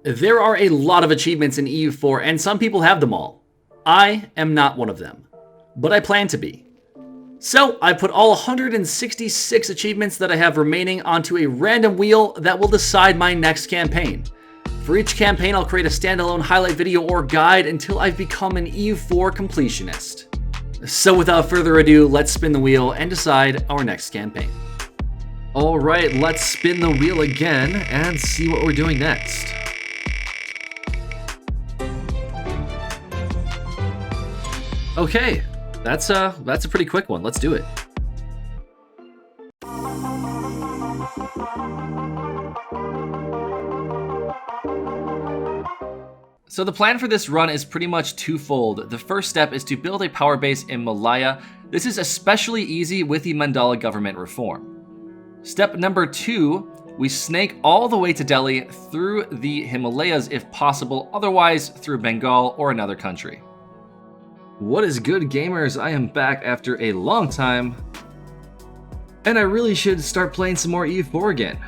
There are a lot of achievements in EU4, and some people have them all. I am not one of them, but I plan to be. So I put all 166 achievements that I have remaining onto a random wheel that will decide my next campaign. For each campaign, I'll create a standalone highlight video or guide until I've become an EU4 completionist. So without further ado, let's spin the wheel and decide our next campaign. All right, let's spin the wheel again and see what we're doing next. Okay, that's a pretty quick one. Let's do it. So the plan for this run is pretty much twofold. The first step is to build a power base in Malaya. This is especially easy with the Mandala government reform. Step number 2, we snake all the way to Deli through the Himalayas if possible, otherwise through Bengal or another country. What is good, gamers? I am back after a long time, and I really should start playing some more EU4 again.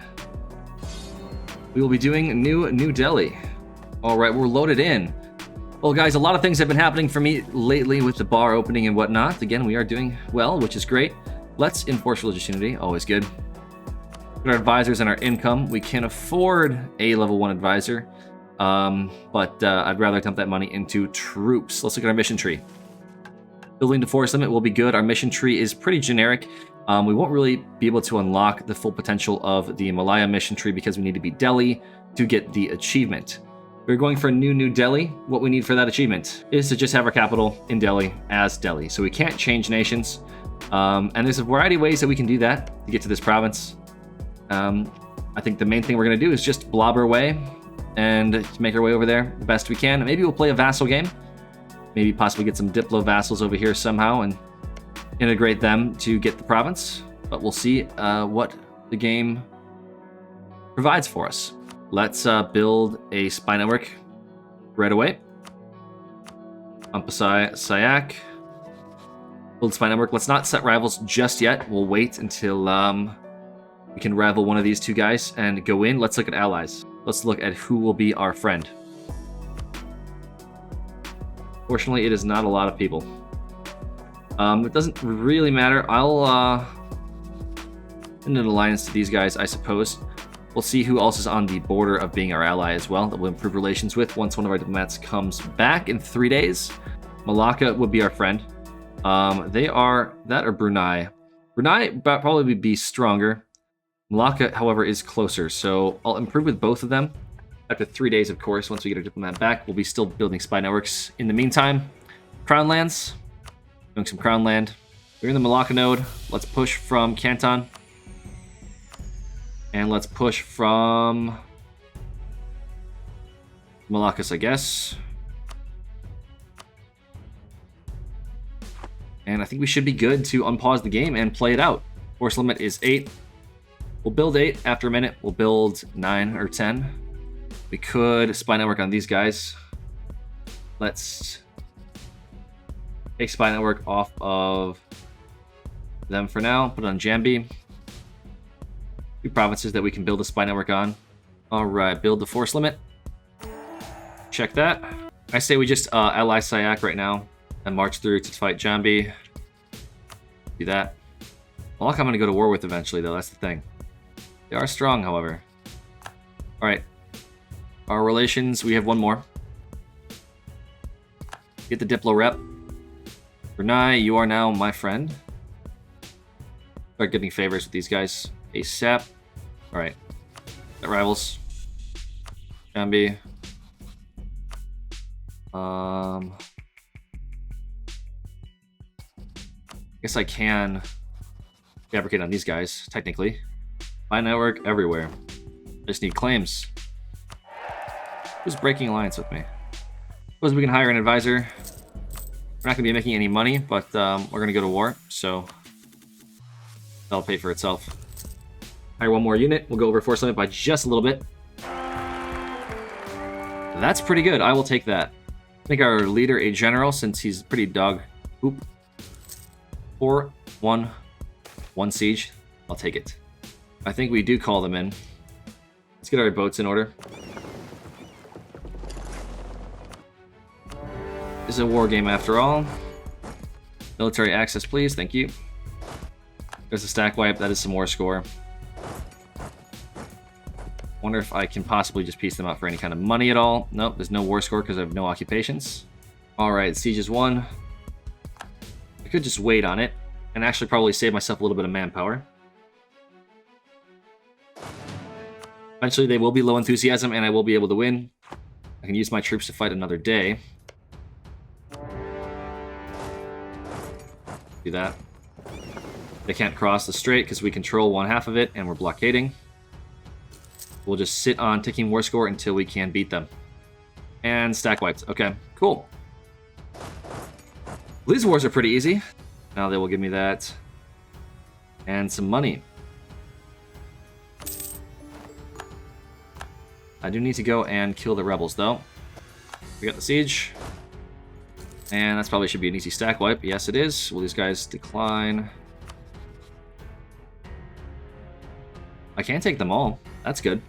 We will be doing New Deli. All right, we're loaded in. Well, guys, a lot of things have been happening for me lately with the bar opening and whatnot. Again, we are doing well, which is great. Let's enforce religious unity, always good. Our advisors and our income. We can afford a level 1 advisor, but I'd rather dump that money into troops. Let's look at our mission tree. Building to force limit will be good. Our mission tree is pretty generic. We won't really be able to unlock the full potential of the Malaya mission tree because we need to be Deli to get the achievement. We're going for a new Deli. What we need for that achievement is to just have our capital in Deli as Deli. So we can't change nations. And there's a variety of ways that we can do that to get to this province. I think the main thing we're going to do is just blob our way and make our way over there the best we can. Maybe we'll play a vassal game. Maybe possibly get some Diplo vassals over here somehow and integrate them to get the province. But we'll see what the game provides for us. Let's build a spy network right away. Sayak. Build spy network. Let's not set rivals just yet. We'll wait until we can rival one of these two guys and go in. Let's look at allies. Let's look at who will be our friend. Fortunately, it is not a lot of people. It doesn't really matter. I'll send an alliance to these guys, I suppose. We'll see who else is on the border of being our ally as well that we'll improve relations with once one of our diplomats comes back in 3 days. Malacca would be our friend. They are that or Brunei. Brunei probably would be stronger. Malacca, however, is closer, so I'll improve with both of them. After 3 days, of course, once we get our diplomat back, we'll be still building spy networks. In the meantime, Crown lands. Doing some Crown land. We're in the Malacca node. Let's push from Canton. And let's push from Malaccas, I guess. And I think we should be good to unpause the game and play it out. Force limit is 8. We'll build 8. After a minute, we'll build 9 or 10. We could spy network on these guys. Let's take spy network off of them for now. Put it on Jambi. 2 provinces that we can build a spy network on. All right, build the force limit. Check that. I say we just ally Sayak right now and march through to fight Jambi. Do that. Malacca I'm going to go to war with eventually, though. That's the thing. They are strong, however. All right. Our relations, we have one more. Get the Diplo rep. Brunei, you are now my friend. Start getting favors with these guys. ASAP. Alright. That rivals. Jambi. Guess I can fabricate on these guys, technically. My network everywhere. I just need claims. Who's breaking alliance with me? Suppose we can hire an advisor. We're not going to be making any money, but we're going to go to war, so that'll pay for itself. Hire one more unit. We'll go over force limit by just a little bit. That's pretty good. I will take that. Make our leader a general since he's pretty dog. Oop. 4-1. 1 siege. I'll take it. I think we do call them in. Let's get our boats in order. is a war game after all. Military access, please. Thank you. There's a stack wipe. That is some war score. Wonder if I can possibly just piece them out for any kind of money at all. Nope, there's no war score because I have no occupations. Alright, siege is 1. I could just wait on it and actually probably save myself a little bit of manpower. Eventually they will be low enthusiasm and I will be able to win. I can use my troops to fight another day. Do that. They can't cross the strait because we control one half of it and we're blockading. We'll just sit on ticking war score until we can beat them. And stack wiped. Okay, cool. These wars are pretty easy. Now they will give me that. And some money. I do need to go and kill the rebels, though. We got the siege. And that's probably should be an easy stack wipe. Yes, it is. Will these guys decline? I can't take them all. That's good.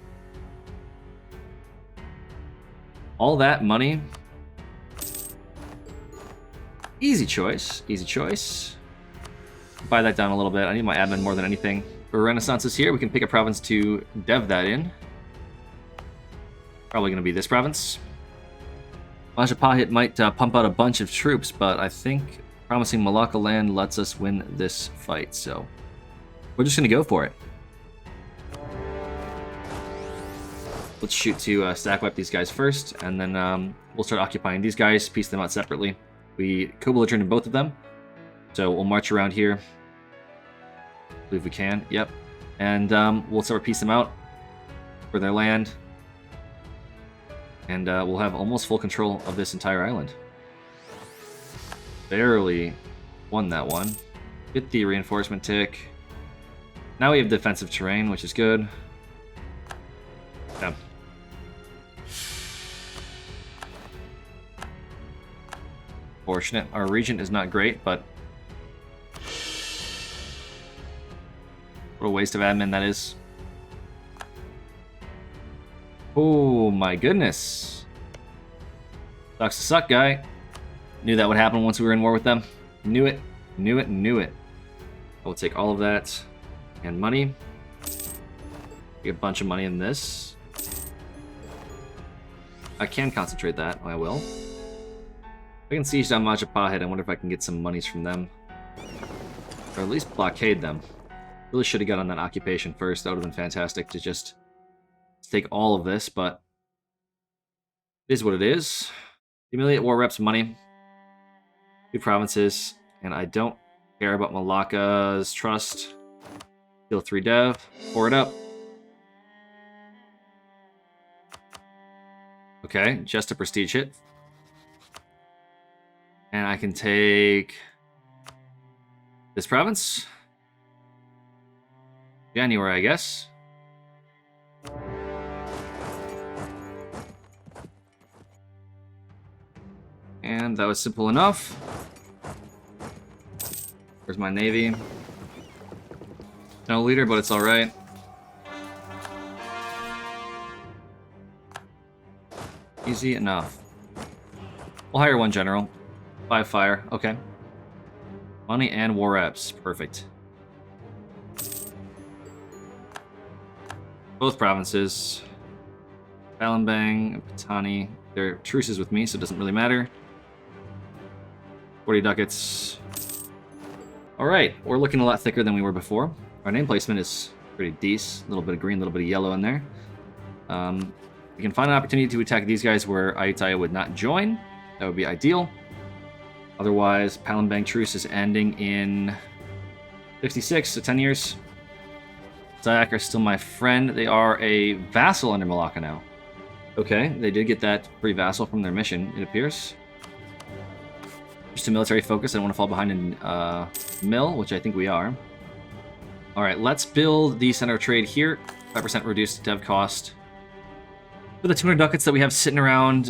All that money. Easy choice. Easy choice. Buy that down a little bit. I need my admin more than anything. For Renaissance is here. We can pick a province to dev that in. Probably going to be this province. IcePyre might pump out a bunch of troops, but I think promising Malacca land lets us win this fight. So we're just going to go for it. Let's shoot to stack wipe these guys first, and then we'll start occupying these guys, piece them out separately. We co-belligerent in both of them, so we'll march around here. I believe we can, yep. And we'll sort of piece them out for their land. And we'll have almost full control of this entire island. Barely won that one. Get the reinforcement tick. Now we have defensive terrain, which is good. Yeah. Fortunate. Our region is not great, but what a waste of admin that is. Oh my goodness. Sucks to suck, guy. Knew that would happen once we were in war with them. Knew it. Knew it. Knew it. I will take all of that and money. Get a bunch of money in this. I can concentrate that. I will. I can siege down IcePyre. I wonder if I can get some monies from them. Or at least blockade them. Really should have got on that occupation first. That would have been fantastic to just take all of this, but it is what it is. Humiliate war reps money. 2 provinces. And I don't care about Malacca's trust. Kill 3 dev. Pour it up. Okay, just to prestige it. And I can take this province. January, I guess. And that was simple enough. Where's my navy? No leader, but it's alright. Easy enough. We'll hire 1 general. 5 fire. Okay. Money and war reps. Perfect. Both provinces. Palembang, Patani. They're truces with me, so it doesn't really matter. 40 ducats. Alright, we're looking a lot thicker than we were before. Our name placement is pretty decent. A little bit of green, a little bit of yellow in there. We can find an opportunity to attack these guys where Ayutthaya would not join. That would be ideal. Otherwise, Palembang truce is ending in 56, so 10 years. Zayak are still my friend. They are a vassal under Malacca now. Okay, they did get that free vassal from their mission, it appears. Just a military focus. I don't want to fall behind in mill, which I think we are. Alright, let's build the center of trade here. 5% reduced dev cost. For the 200 ducats that we have sitting around,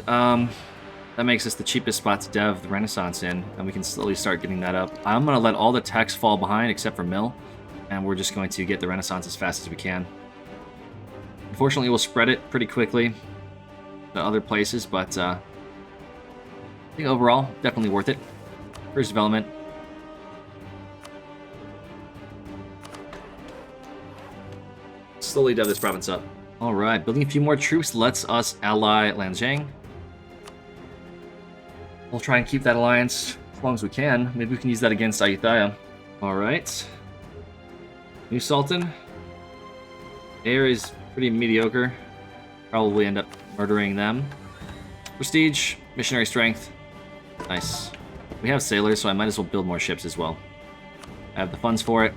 that makes us the cheapest spot to dev the Renaissance in, and we can slowly start getting that up. I'm going to let all the techs fall behind except for mill, and we're just going to get the Renaissance as fast as we can. Unfortunately, we'll spread it pretty quickly to other places, but I think overall, definitely worth it. First development. Slowly dev this province up. Alright, building a few more troops lets us ally Lanzhang. We'll try and keep that alliance as long as we can. Maybe we can use that against Ayutthaya. Alright. New Sultan. Air is pretty mediocre. Probably end up murdering them. Prestige, missionary strength. Nice. We have sailors, so I might as well build more ships as well. I have the funds for it.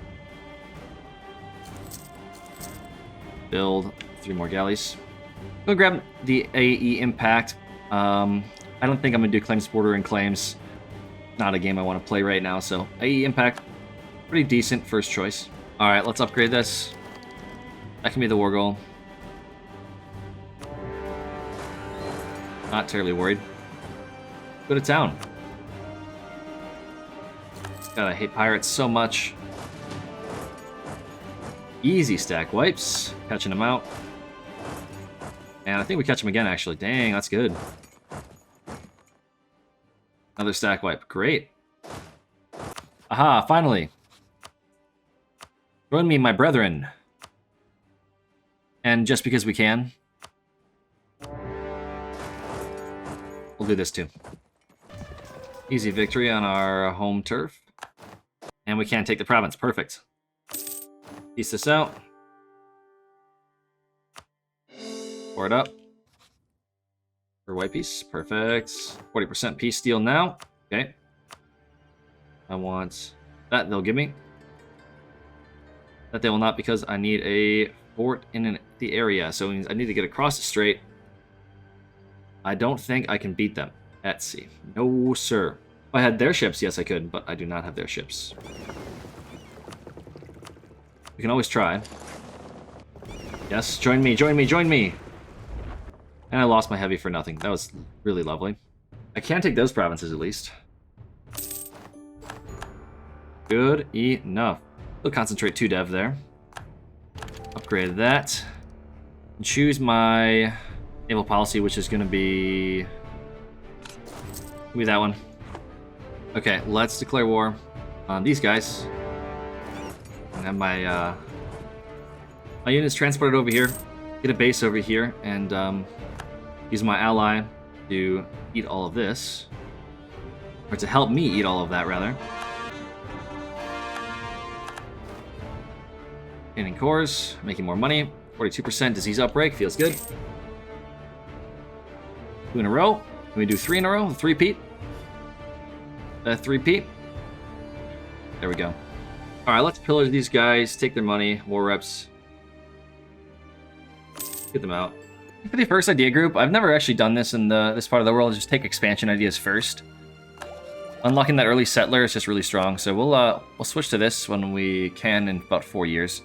Build 3 more galleys. Go grab the AE Impact. I don't think I'm going to do claims border and claims. Not a game I want to play right now, so AE Impact, pretty decent first choice. Alright, let's upgrade this. That can be the war goal. Not terribly worried. Go to town. God, I hate pirates so much. Easy stack wipes. Catching them out. And I think we catch them again, actually. Dang, that's good. Another stack wipe. Great. Aha, finally. Join me, my brethren. And just because we can, we'll do this too. Easy victory on our home turf. And we can't take the province. Perfect. Piece this out. Pour it up. For white piece. Perfect. 40% peace deal now. Okay. I want that. They'll give me. That they will not, because I need a fort in the area. So it means I need to get across the strait. I don't think I can beat them at sea. No, sir. If I had their ships, yes, I could, but I do not have their ships. We can always try. Yes, join me, join me, join me! And I lost my heavy for nothing. That was really lovely. I can take those provinces at least. Good enough. We'll concentrate 2 dev there. Upgrade that. And choose my naval policy, which is going to be that one. Okay, let's declare war on these guys. And have my my units transported over here, get a base over here, and use my ally to eat all of this, or to help me eat all of that, rather. Gaining cores, making more money. 42% disease outbreak, feels good. 2 in a row. Can we do 3 in a row? 3-peat? 3-peat? There we go. Alright, let's pillage these guys, take their money, war reps. Get them out. For the first idea group, I've never actually done this in this part of the world, just take expansion ideas first. Unlocking that early settler is just really strong, so we'll switch to this when we can in about 4 years.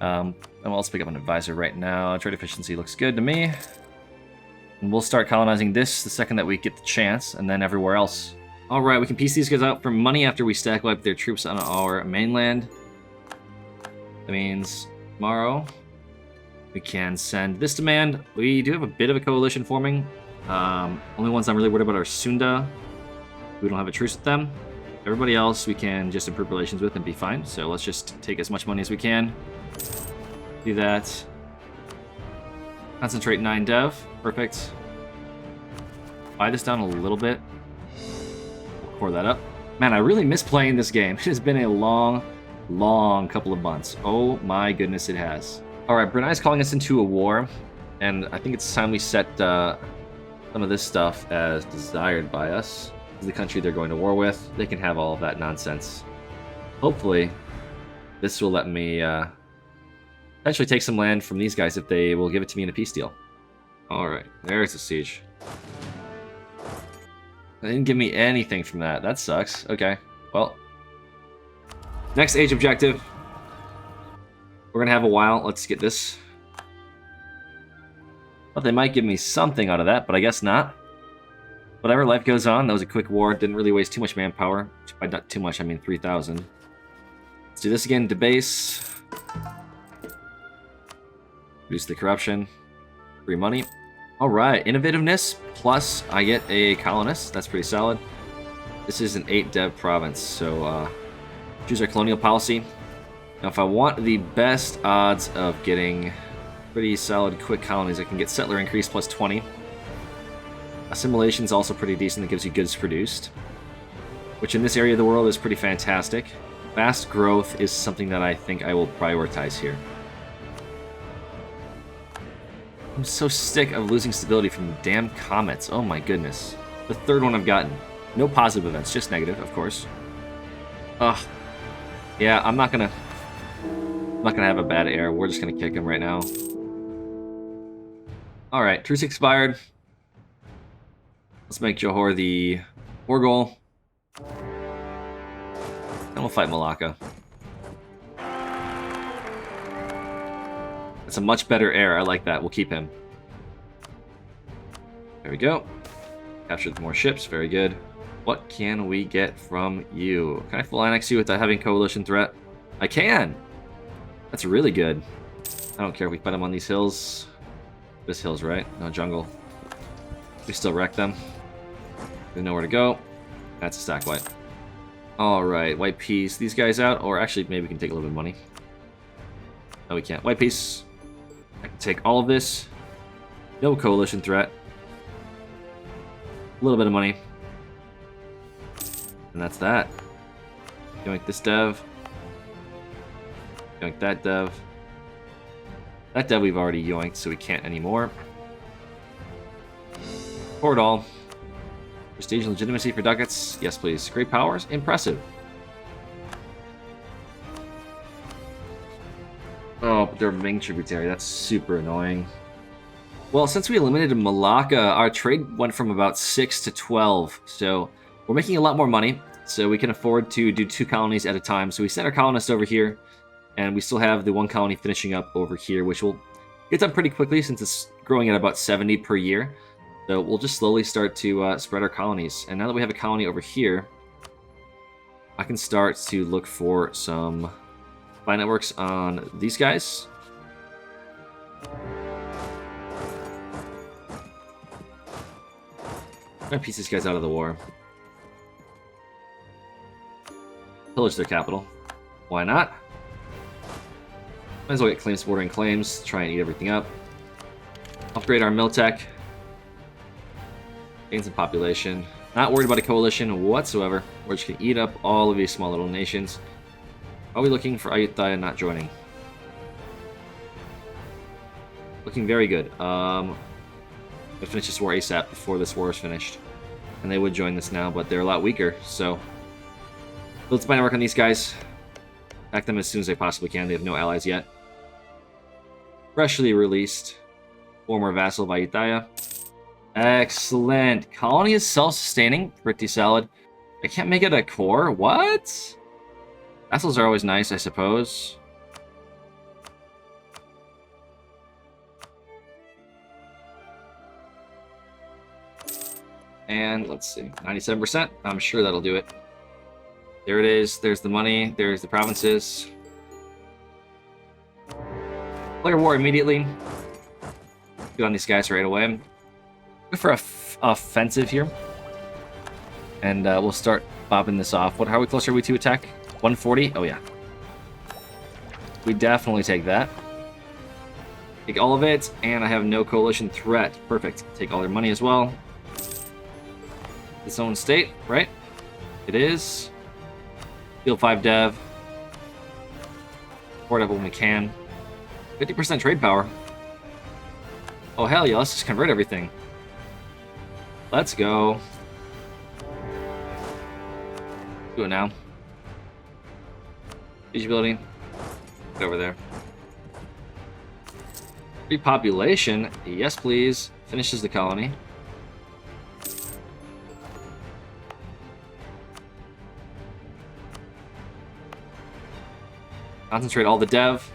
And we'll also pick up an advisor right now. Trade efficiency looks good to me. And we'll start colonizing this the second that we get the chance, and then everywhere else. Alright, we can piece these guys out for money after we stack wipe their troops on our mainland. That means tomorrow we can send this demand. We do have a bit of a coalition forming. Only ones I'm really worried about are Sunda. We don't have a truce with them. Everybody else we can just improve relations with and be fine. So let's just take as much money as we can. Do that. Concentrate 9 dev. Perfect. Buy this down a little bit. Pour that up. Man, I really miss playing this game. It has been a long, long couple of months. Oh my goodness, it has. Alright, Brunei's calling us into a war, and I think it's time we set some of this stuff as desired by us. This is the country they're going to war with. They can have all of that nonsense. Hopefully, this will let me potentially take some land from these guys if they will give it to me in a peace deal. Alright, there's the siege. They didn't give me anything from that. That sucks. Okay, well. Next age objective. We're gonna have a while. Let's get this. Well, they might give me something out of that, but I guess not. Whatever, life goes on. That was a quick war. Didn't really waste too much manpower. By not too much, I mean 3,000. Let's do this again. Debase. Reduce the corruption. Free money. All right, innovativeness plus I get a colonist. That's pretty solid. This is an 8 dev province, so choose our colonial policy. Now, if I want the best odds of getting pretty solid quick colonies, I can get settler increase plus 20. Assimilation is also pretty decent. That gives you goods produced, which in this area of the world is pretty fantastic. Fast growth is something that I think I will prioritize here. I'm so sick of losing stability from damn comets. Oh my goodness. The third one I've gotten. No positive events, just negative, of course. Ugh. Yeah, I'm not gonna have a bad air. We're just gonna kick him right now. Alright, truce expired. Let's make Johor the war goal. And we'll fight Malacca. That's a much better air. I like that. We'll keep him. There we go. Captured more ships. Very good. What can we get from you? Can I full annex you without having coalition threat? I can! That's really good. I don't care if we fight them on these hills. This hill's right. No jungle. We still wreck them. They know where to go. That's a stack wipe. Alright, white piece. These guys out. Or actually, maybe we can take a little bit of money. No, we can't. White piece. I can take all of this. No coalition threat. A little bit of money. And that's that. Yoink this dev. Yoink that dev. That dev we've already yoinked, so we can't anymore. Pour it all. Prestige and legitimacy for ducats. Yes, please. Great powers. Impressive. Oh, but they're Ming tributary. That's super annoying. Well, since we eliminated Malacca, our trade went from about 6 to 12. So we're making a lot more money. So we can afford to do 2 colonies at a time. So we sent our colonist over here. And we still have the 1 colony finishing up over here, which will get done pretty quickly since it's growing at about 70 per year. So we'll just slowly start to spread our colonies. And now that we have a colony over here, I can start to look for some spy networks on these guys. I'm gonna piece these guys out of the war. Pillage their capital. Why not? Might as well get claims bordering claims, try and eat everything up. Upgrade our mill tech. Gain some population. Not worried about a coalition whatsoever. We're just gonna eat up all of these small little nations. Are we looking for Ayutthaya not joining? Looking very good. I'll finish this war ASAP before this war is finished. And they would join this now, but they're a lot weaker, so let's find work on these guys. Attack them as soon as they possibly can. They have no allies yet. Freshly released. Former vassal of Ayutthaya. Excellent. Colony is self-sustaining. Pretty solid. I can't make it a core? What? Vassals are always nice, I suppose. And let's see. 97%. I'm sure that'll do it. There it is. There's the money. There's the provinces. Declare war immediately. Get on these guys right away. Go for a offensive here. And we'll start bobbing this off. How close are we to attack? 140? Oh, yeah. We definitely take that. Take all of it, and I have no coalition threat. Perfect. Take all their money as well. Its own state, right? It is. Field 5 dev. Port up when we can. 50% trade power. Oh, hell yeah, let's just convert everything. Let's go. Do it now. Feasibility. Get over there. Repopulation. Yes, please. Finishes the colony. Concentrate all the dev.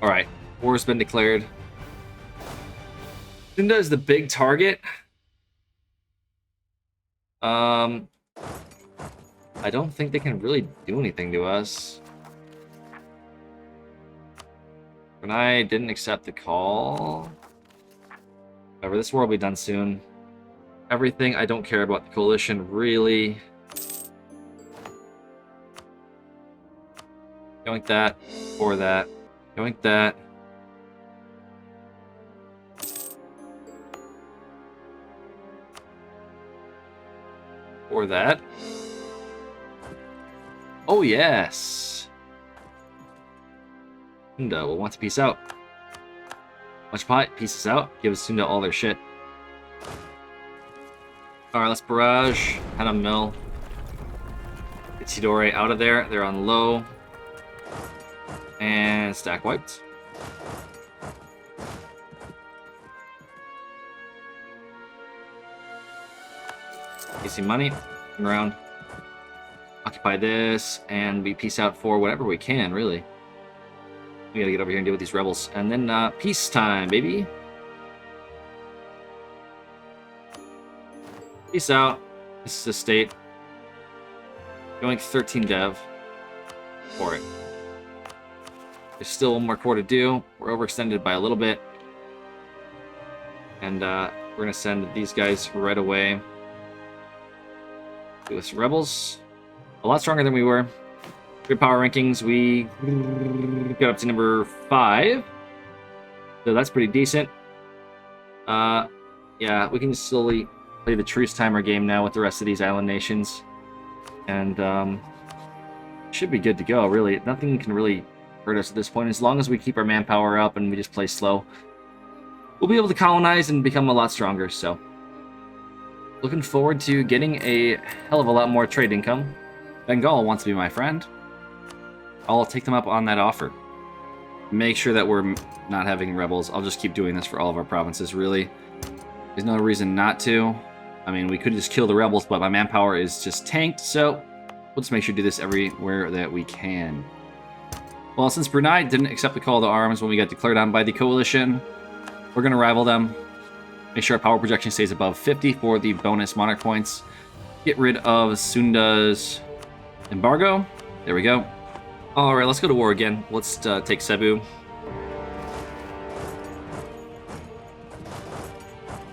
Alright, war's been declared. Sunda is the big target. I don't think they can really do anything to us. And I didn't accept the call. However, this war will be done soon. Everything, I don't care about the coalition, really. Yoink that, or that, yoink that. Or that. Oh, yes. Sunda will want to peace out. Much pie, pieces out. Give Sunda all their shit. Alright, let's barrage. Hana Mill. Get Chidori out of there. They're on low. And stack wiped. Easy money. Turn around. Occupy this. And we peace out for whatever we can, really. We gotta get over here and deal with these rebels. And then peace time, baby. Peace out. This is the state. Going 13 dev for it. There's still one more core to do. We're overextended by a little bit. And we're gonna send these guys right away. Do this rebels. A lot stronger than we were. Good power rankings. We got up to number 5. So that's pretty decent. Yeah, we can slowly play the truce timer game now with the rest of these island nations. And should be good to go, really. Nothing can really hurt us at this point. As long as we keep our manpower up and we just play slow, we'll be able to colonize and become a lot stronger, so. Looking forward to getting a hell of a lot more trade income. Bengal wants to be my friend. I'll take them up on that offer. Make sure that we're not having rebels. I'll just keep doing this for all of our provinces, really. There's no reason not to. I mean, we could just kill the rebels, but my manpower is just tanked, so we'll just make sure to do this everywhere that we can. Well, since Brunei didn't accept the call to arms when we got declared on by the coalition, we're going to rival them. Make sure our power projection stays above 50 for the bonus monarch points. Get rid of Sunda's embargo. There we go. All right, let's go to war again. Let's take Cebu.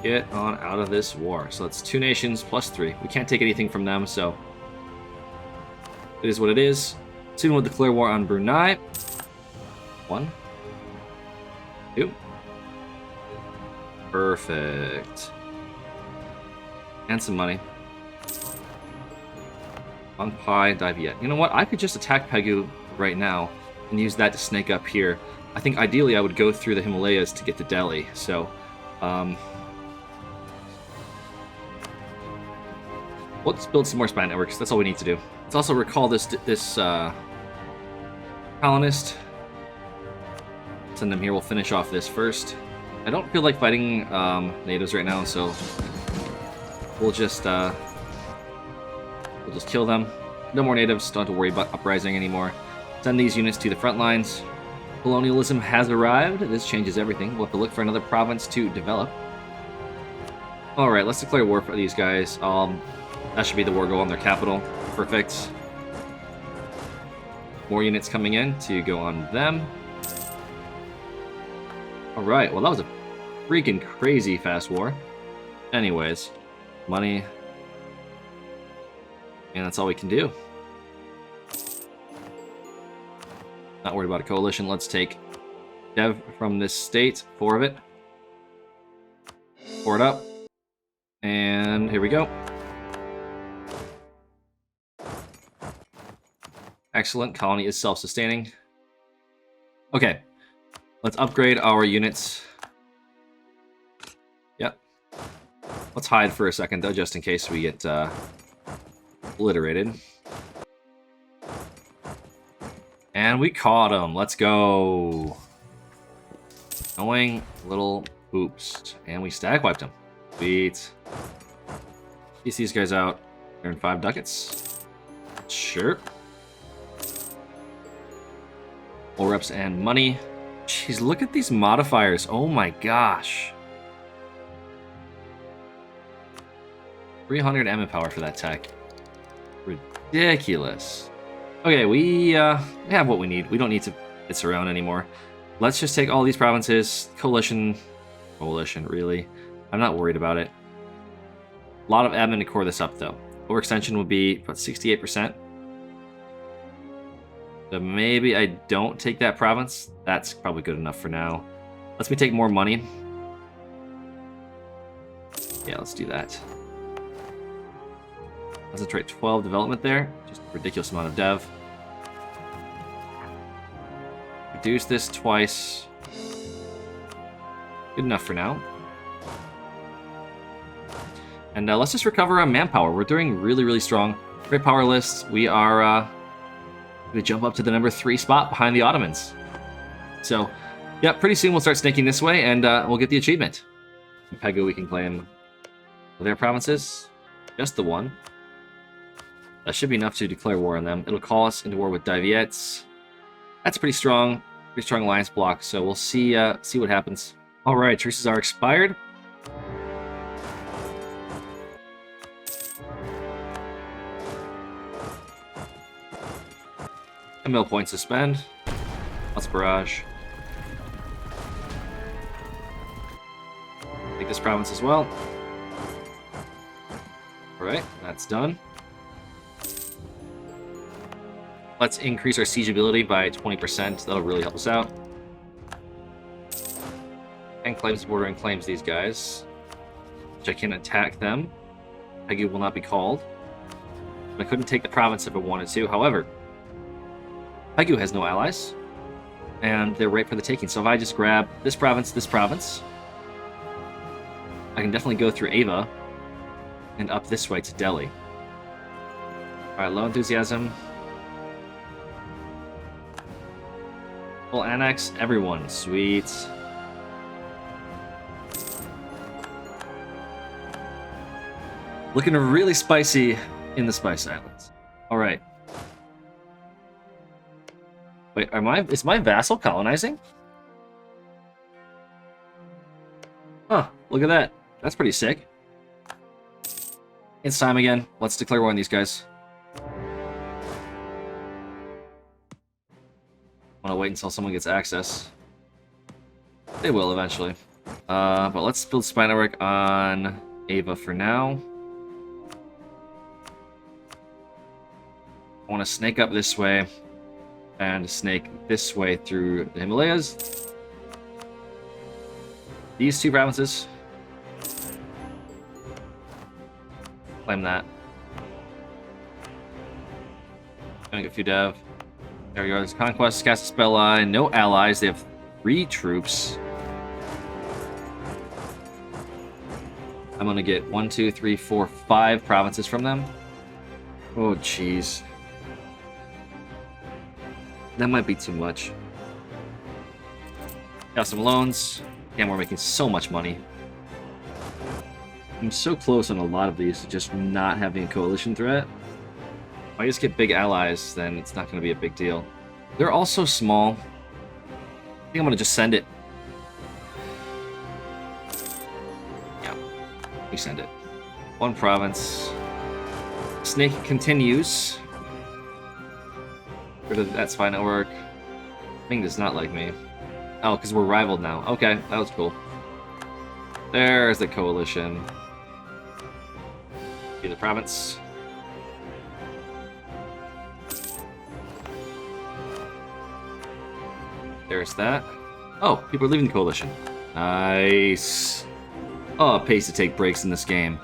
Get on out of this war. So that's 2 nations plus 3. We can't take anything from them, so it is what it is. Soon we'll declare war on Brunei. 1, 2. Perfect. And some money. On Pi, dive yet. You know what? I could just attack Pegu right now and use that to snake up here. I think ideally I would go through the Himalayas to get to Deli. So, let's build some more spy networks. That's all we need to do. Let's also recall this colonist. Send them here. We'll finish off this first. I don't feel like fighting natives right now, so we'll just kill them. No more natives. Don't have to worry about uprising anymore. Send these units to the front lines. Colonialism has arrived. This changes everything. We'll have to look for another province to develop. All right, let's declare war for these guys. That should be the war goal on their capital. Perfect. More units coming in to go on them. All right, well, that was a freaking crazy fast war. Anyways, money. And that's all we can do. Not worried about a coalition. Let's take dev from this state, 4 of it. 4 it up. And here we go. Excellent. Colony is self-sustaining. Okay. Let's upgrade our units. Yep. Let's hide for a second, though, just in case we get obliterated. And we caught him. Let's go. Annoying little poops. And we stag wiped him. Sweet. Piece these guys out. Earn 5 ducats. Sure. More reps and money. Jeez, look at these modifiers. Oh my gosh. 300 admin power for that tech. Ridiculous. Okay, we have what we need. We don't need to it's around anymore. Let's just take all these provinces. Coalition, really. I'm not worried about it. A lot of admin to core this up, though. Overextension would be about 68%. So maybe I don't take that province. That's probably good enough for now. Let's me take more money. Yeah, let's do that. Concentrate 12 development there. Just a ridiculous amount of dev. Reduce this twice. Good enough for now. And let's just recover on manpower. We're doing really, really strong. Great power list. We are going to jump up to the number 3 spot behind the Ottomans. So, yeah, pretty soon we'll start snaking this way, and we'll get the achievement. Pegu, we can claim their provinces. Just the one. That should be enough to declare war on them. It'll call us into war with Daviets. That's pretty strong alliance block. So we'll see what happens. All right, truces are expired. A mill point to spend. Let's barrage. Take this province as well. Alright, that's done. Let's increase our siege ability by 20%. That'll really help us out. And claims border and claims these guys. Which I can attack them. Pegu will not be called. I couldn't take the province if I wanted to. However, Pegu has no allies. And they're right for the taking. So if I just grab this province, I can definitely go through Ava and up this way to Deli. Alright, low enthusiasm. We'll annex everyone. Sweet. Looking really spicy in the Spice Islands. Alright. Wait, is my vassal colonizing? Huh, look at that. That's pretty sick. It's time again. Let's declare war on these guys. I want to wait until someone gets access. They will eventually. But let's build spy network on Ava for now. I want to snake up this way and snake this way through the Himalayas. These 2 provinces. Claim that. Gonna get a few dev. There we go. There's Conquest, cast a spell line. No allies. They have 3 troops. I'm gonna get 1, 2, 3, 4, 5 provinces from them. Oh, jeez. That might be too much. Got some loans. Damn, we're making so much money. I'm so close on a lot of these to just not having a coalition threat. If I just get big allies, then it's not going to be a big deal. They're all so small. I think I'm going to just send it. Yeah, we send it. 1 province. Snake continues. That's fine, it'll work. Ming does not like me. Oh, because we're rivaled now. Okay, that was cool. There's the coalition. Be the province. There's that. Oh, people are leaving the coalition. Nice. Oh, it pays to take breaks in this game.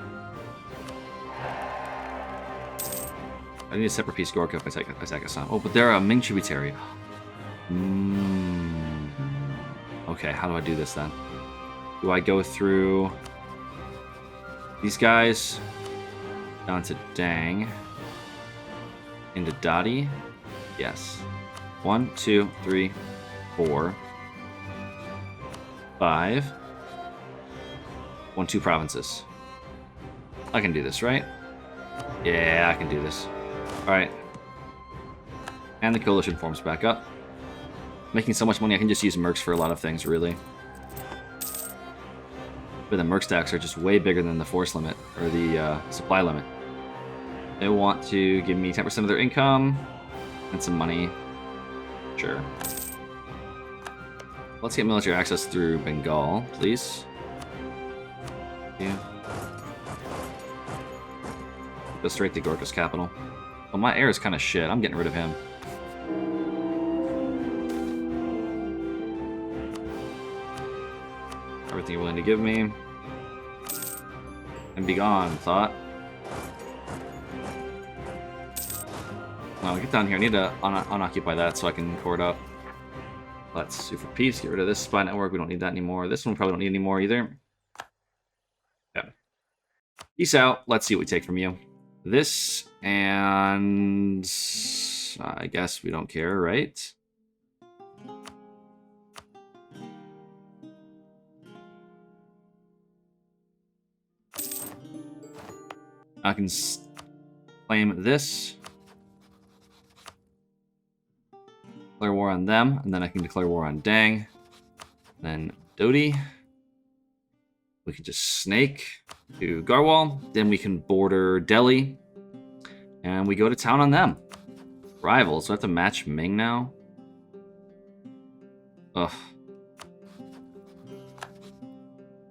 I need a separate piece Gorka if I take Assam. Oh, but they're a Ming tributary. Okay, how do I do this then? Do I go through these guys down to Dang into Dadi? Yes. 1, 2, 3, 4, 5. 1, 2 provinces. I can do this, right? Yeah, I can do this. Alright. And the coalition forms back up. Making so much money, I can just use mercs for a lot of things, really. But the merc stacks are just way bigger than the force limit, or the supply limit. They want to give me 10% of their income and some money. Sure. Let's get military access through Bengal, please. Yeah. Go straight to Gorka's capital. Well, my heir is kind of shit. I'm getting rid of him. Everything you're willing to give me. And be gone, thought. No, get down here. I need to unoccupy that so I can core it up. Let's sue for peace. Get rid of this spy network. We don't need that anymore. This one we probably don't need anymore either. Yeah. Peace out. Let's see what we take from you. This and I guess we don't care, right? I can claim this. Declare war on them, and then I can declare war on Dang. Then Dodi. We can just snake to Garwal. Then we can border Deli. And we go to town on them. Rivals. So I have to match Ming now. Ugh.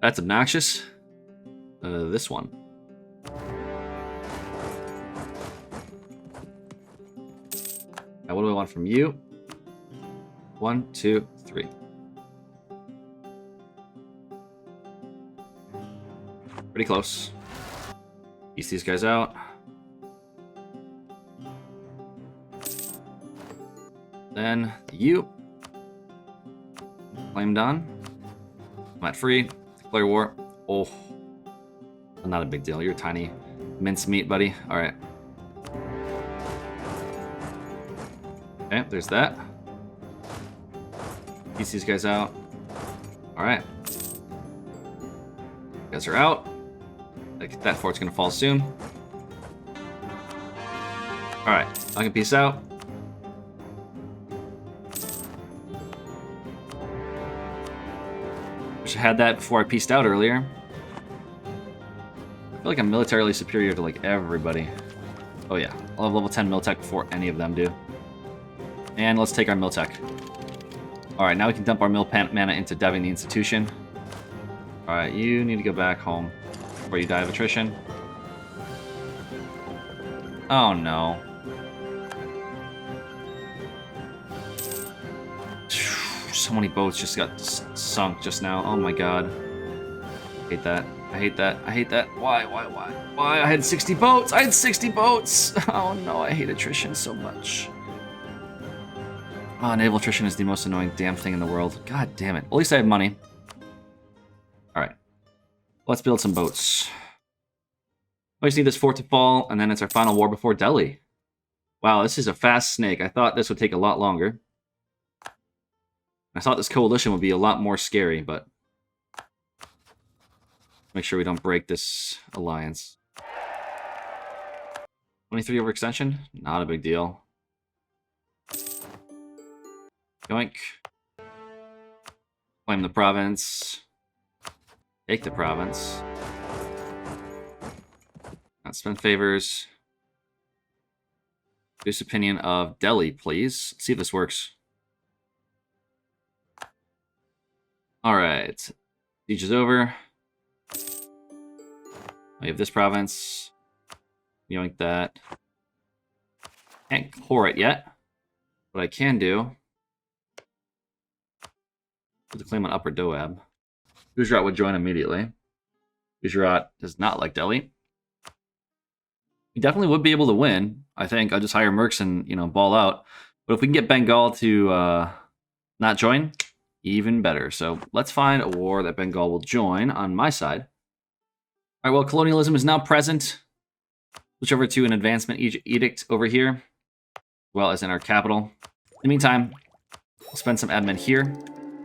That's obnoxious. This one. Now, what do I want from you? 1, 2, 3. Pretty close. Piece these guys out. Then you. Claim done. I'm at free. Declare war. Oh. Not a big deal. You're tiny mincemeat, buddy. Alright. Okay, there's that. Piece these guys out. Alright. You guys are out. That fort's gonna fall soon. Alright, I can peace out. Wish I had that before I peaced out earlier. I feel like I'm militarily superior to like everybody. Oh yeah, I'll have level 10 Miltech before any of them do. And let's take our Miltech. Alright, now we can dump our Mil mana into deving the institution. Alright, you need to go back home before you die of attrition. Oh no. So many boats just got sunk just now. Oh my god. I hate that. I hate that. I hate that. Why? Why? I had 60 boats! I had 60 boats! Oh no, I hate attrition so much. Oh, naval attrition is the most annoying damn thing in the world. God damn it. At least I have money. Alright. Let's build some boats. We just need this fort to fall, and then it's our final war before Deli. Wow, this is a fast snake. I thought this would take a lot longer. I thought this coalition would be a lot more scary, but... make sure we don't break this alliance. 23 overextension? Not a big deal. Yoink. Claim the province. Take the province. Not spend favors. Reduce opinion of Deli, please. Let's see if this works. Alright. Siege is over. We have this province. Yoink that. Can't core it yet. What I can do... put the claim on Upper Doab. Gujarat would join immediately. Gujarat does not like Deli. He definitely would be able to win. I think I'll just hire mercs and, you know, ball out. But if we can get Bengal to not join, even better. So let's find a war that Bengal will join on my side. All right, well, colonialism is now present. Switch over to an advancement edict over here, as well as in our capital. In the meantime, we'll spend some admin here,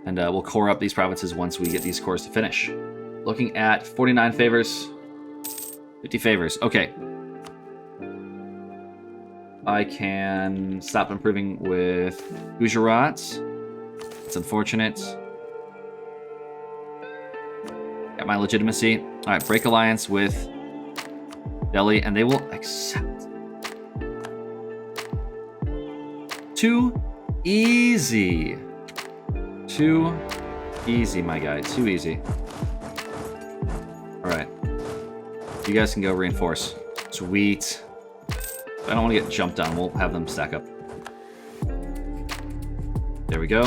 and we'll core up these provinces once we get these cores to finish. Looking at 49 favors, 50 favors. Okay. I can stop improving with Gujarat. It's unfortunate. Yeah, my legitimacy. All right, break alliance with Deli, and they will accept. Too easy. Too easy, my guy. Too easy. All right. You guys can go reinforce. Sweet. I don't want to get jumped on. We'll have them stack up. There we go.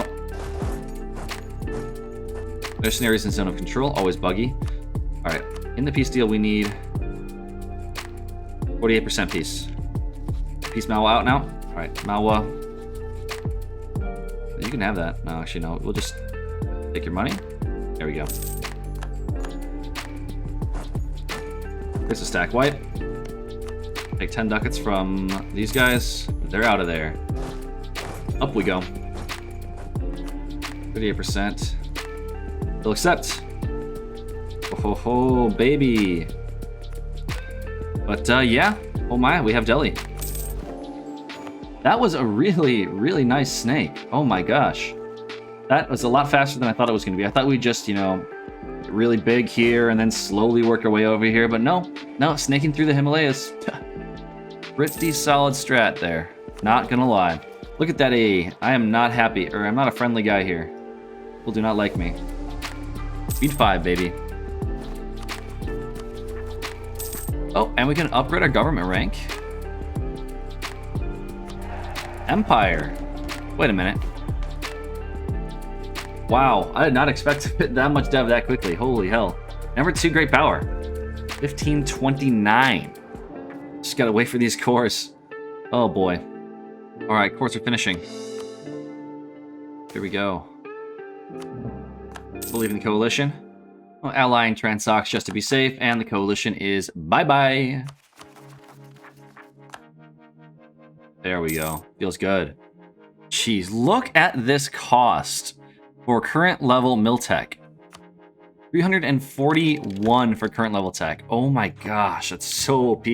Mercenaries in zone of control. Always buggy. All right. In the peace deal, we need 48% peace. Peace Malwa out now. All right. Malwa. You can have that. No, actually, no. We'll just take your money. There we go. There's a stack wipe. Take 10 ducats from these guys. They're out of there. Up we go. 38%. They'll accept. Oh ho ho, baby. But yeah. Oh my, we have Deli. That was a really, really nice snake. Oh my gosh. That was a lot faster than I thought it was going to be. I thought we'd just, you know, get really big here and then slowly work our way over here. But no, snaking through the Himalayas. Pretty solid strat there. Not gonna lie. Look at that A. I am not happy, or I'm not a friendly guy here. People do not like me. Speed 5, baby. Oh, and we can upgrade our government rank. Empire. Wait a minute. Wow, I did not expect to fit that much dev that quickly. Holy hell. Number 2, great power. 1529. Just gotta wait for these cores. Oh boy. Alright, cores are finishing. Here we go. Believe in the coalition. Well, allying Transox just to be safe, and the coalition is bye-bye. There we go. Feels good. Jeez, look at this cost for current level Miltech. 341 for current level tech. Oh my gosh, that's so OP.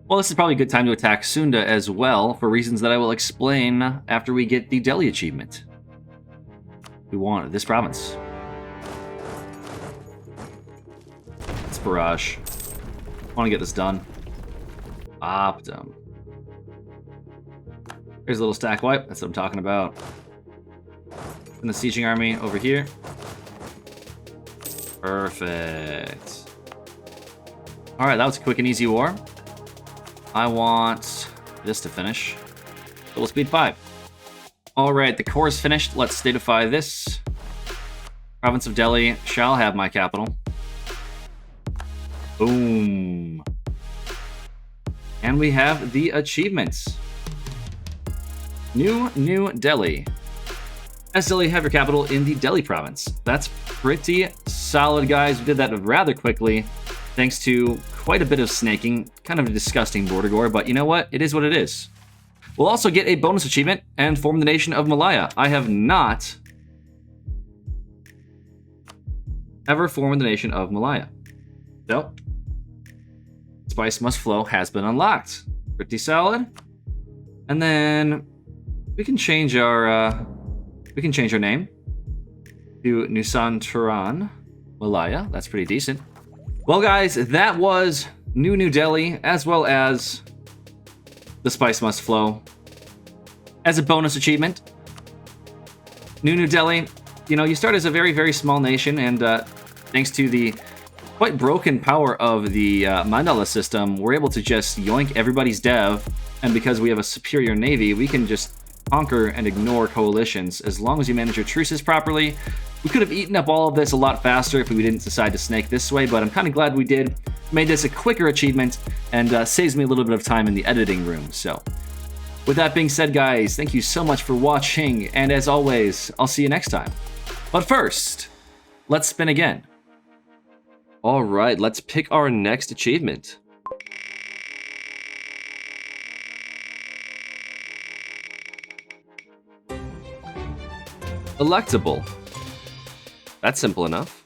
Well, this is probably a good time to attack Sunda as well, for reasons that I will explain after we get the Deli achievement. We want this province. It's barrage. I want to get this done. Optum. Here's a little stack wipe. That's what I'm talking about. And the sieging army over here. Perfect. All right, that was a quick and easy war. I want this to finish. Double speed 5. All right, the core is finished. Let's statify this. Province of Deli shall have my capital. Boom. And we have the achievements. New Deli. As Deli, have your capital in the Deli province. That's pretty solid, guys. We did that rather quickly, thanks to quite a bit of snaking. Kind of a disgusting border gore, but you know what? It is what it is. We'll also get a bonus achievement and form the nation of Malaya. I have not ever formed the nation of Malaya. So, Spice Must Flow has been unlocked. Pretty solid. And then we can change our name to Nusan Turan Malaya. That's pretty decent. Well, guys, that was New Deli, as well as the Spice Must Flow as a bonus achievement. New Deli, you know, you start as a very, very small nation, and thanks to the quite broken power of the mandala system, we're able to just yoink everybody's dev, and because we have a superior navy, we can just conquer and ignore coalitions as long as you manage your truces properly. We could have eaten up all of this a lot faster if we didn't decide to snake this way, but I'm kind of glad we did. Made this a quicker achievement and saves me a little bit of time in the editing room. So with that being said, guys, thank you so much for watching, and as always, I'll see you next time. But first, let's spin again. All right, let's pick our next achievement. Electable. That's simple enough.